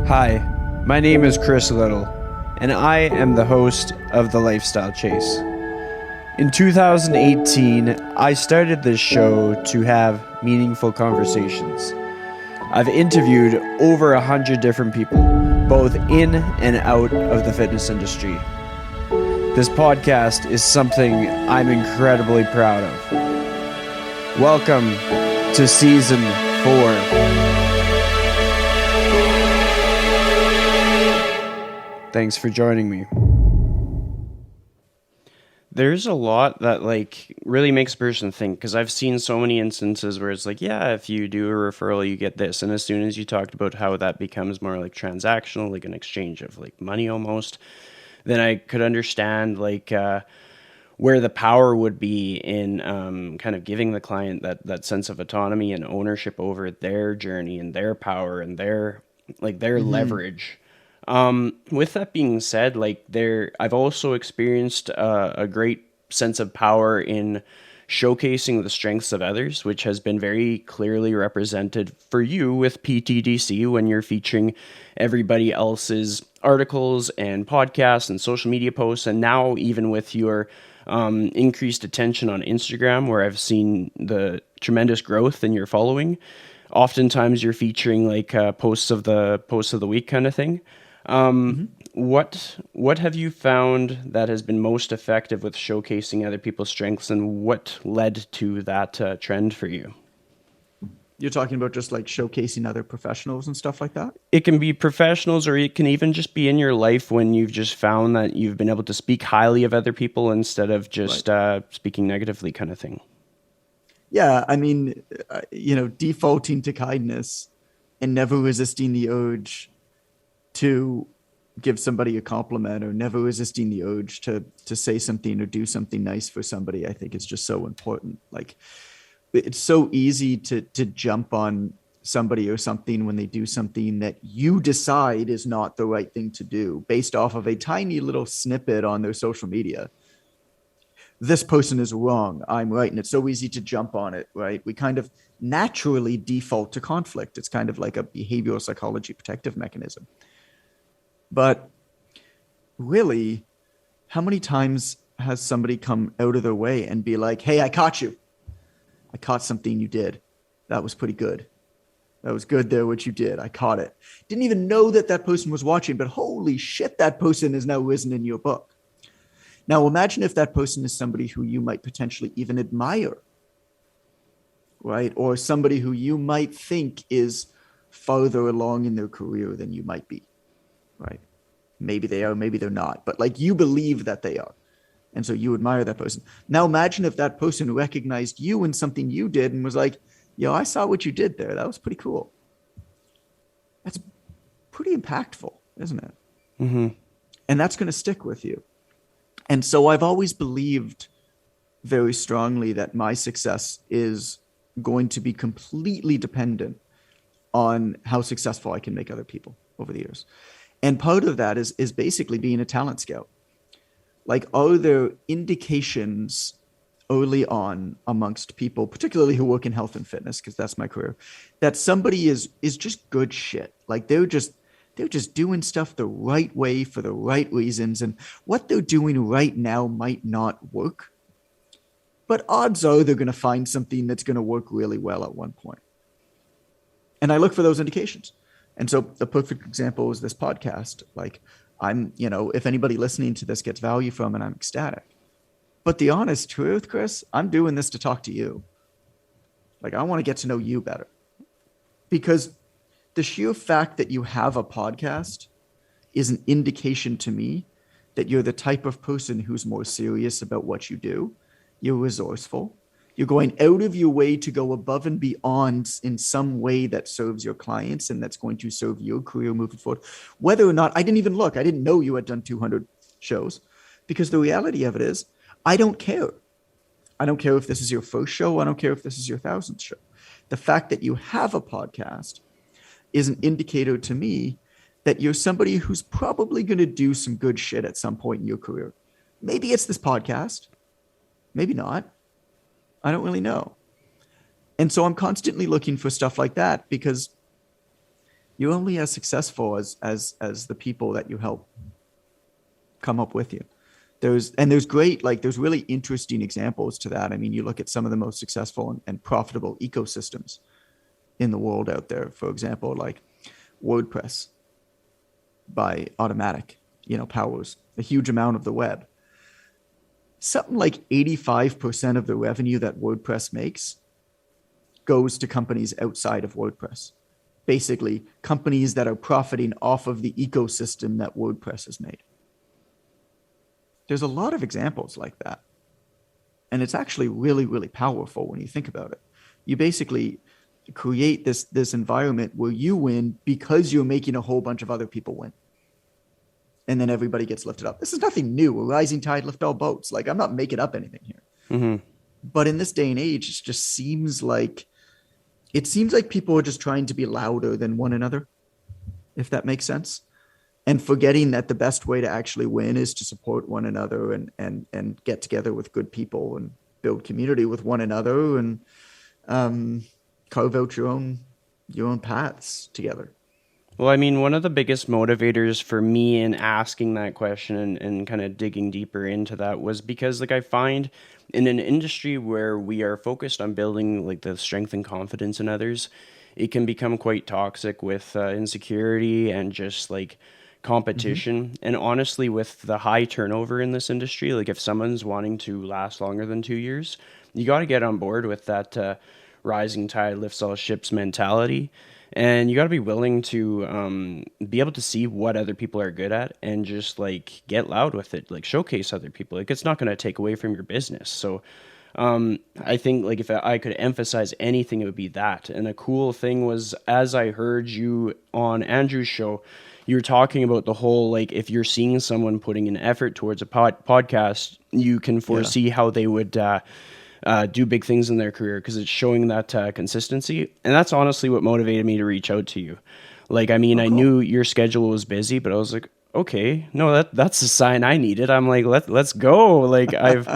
Hi, my name is Chris Little, and I am the host of The Lifestyle Chase. In 2018, I started this show to have meaningful conversations. I've interviewed over 100 different people, both in and out of the fitness industry. This podcast is something I'm incredibly proud of. Welcome to Season 4. Thanks for joining me. There's a lot that really makes a person think, because I've seen so many instances where it's like, yeah, if you do a referral, you get this. And as soon as you talked about how that becomes more like transactional, like an exchange of like money almost, then I could understand where the power would be in kind of giving the client that sense of autonomy and ownership over their journey and their power and their leverage. With that being said, I've also experienced a great sense of power in showcasing the strengths of others, which has been very clearly represented for you with PTDC when you're featuring everybody else's articles and podcasts and social media posts, and now even with your increased attention on Instagram, where I've seen the tremendous growth in your following. Oftentimes, you're featuring posts of the week kind of thing. What have you found that has been most effective with showcasing other people's strengths, and what led to that trend for you? You're talking about just like showcasing other professionals and stuff like that? It can be professionals, or it can even just be in your life when you've just found that you've been able to speak highly of other people instead of just speaking negatively kind of thing. Yeah, I mean, defaulting to kindness and never resisting the urge to give somebody a compliment, or never resisting the urge to say something or do something nice for somebody, I think is just so important. Like, it's so easy to jump on somebody or something when they do something that you decide is not the right thing to do based off of a tiny little snippet on their social media. This person is wrong, I'm right. And it's so easy to jump on it, right? We kind of naturally default to conflict. It's kind of like a behavioral psychology protective mechanism. But really, how many times has somebody come out of their way and be like, hey, I caught you. I caught something you did. That was pretty good. That was good there, what you did. I caught it. Didn't even know that person was watching, but holy shit, that person is now risen in your book. Now, imagine if that person is somebody who you might potentially even admire, right? Or somebody who you might think is farther along in their career than you might be. Right? Maybe they are, maybe they're not, but you believe that they are. And so you admire that person. Now imagine if that person recognized you in something you did and was like, yo, I saw what you did there. That was pretty cool. That's pretty impactful, isn't it? Mm-hmm. And that's going to stick with you. And so I've always believed very strongly that my success is going to be completely dependent on how successful I can make other people over the years. And part of that is basically being a talent scout. Like, are there indications early on amongst people, particularly who work in health and fitness, because that's my career, that somebody is just good shit? Like they're just doing stuff the right way for the right reasons. And what they're doing right now might not work, but odds are they're going to find something that's going to work really well at one point. And I look for those indications. And so the perfect example is this podcast. Like, if anybody listening to this gets value from it, I'm ecstatic. But the honest truth, Chris, I'm doing this to talk to you. Like, I want to get to know you better. Because the sheer fact that you have a podcast is an indication to me that you're the type of person who's more serious about what you do. You're resourceful. You're going out of your way to go above and beyond in some way that serves your clients and that's going to serve your career moving forward. Whether or not, I didn't even look. I didn't know you had done 200 shows, because the reality of it is, I don't care. I don't care if this is your first show. I don't care if this is your 1,000th show. The fact that you have a podcast is an indicator to me that you're somebody who's probably going to do some good shit at some point in your career. Maybe it's this podcast. Maybe not. I don't really know. And so I'm constantly looking for stuff like that, because You're only as successful as the people that you help come up with you. There's great, like, there's really interesting examples to that. I mean, you look at some of the most successful and profitable ecosystems in the world out there. For example, like WordPress by Automatic, powers a huge amount of the web. Something like 85% of the revenue that WordPress makes goes to companies outside of WordPress. Basically, companies that are profiting off of the ecosystem that WordPress has made. There's a lot of examples like that. And it's actually really, really powerful when you think about it. You basically create this environment where you win because you're making a whole bunch of other people win. And then everybody gets lifted up. This is nothing new. A rising tide lifts all boats. Like, I'm not making up anything here. Mm-hmm. But in this day and age, it just seems like people are just trying to be louder than one another, if that makes sense. And forgetting that the best way to actually win is to support one another and get together with good people and build community with one another and carve out your own paths together. Well, I mean, one of the biggest motivators for me in asking that question and kind of digging deeper into that was because, like, I find in an industry where we are focused on building, like, the strength and confidence in others, it can become quite toxic with insecurity and just, like, Mm-hmm. competition. And honestly, with the high turnover in this industry, like, if someone's wanting to last longer than 2 years, you got to get on board with that rising tide lifts all ships mentality. And you got to be willing to be able to see what other people are good at and just like get loud with it, like showcase other people. Like, it's not going to take away from your business. So I think, like, if I could emphasize anything, it would be that. And a cool thing was, as I heard you on Andrew's show, you were talking about the whole, like, if you're seeing someone putting an effort towards a podcast, you can Yeah. foresee how they would do big things in their career because it's showing that consistency. And that's honestly what motivated me to reach out to you. Like, I mean, Oh, I cool. knew your schedule was busy, but I was like, okay, no, that's the sign I needed. I'm like, let's go. Like, I've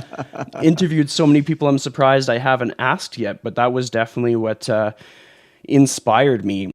interviewed so many people, I'm surprised I haven't asked yet, but that was definitely what inspired me.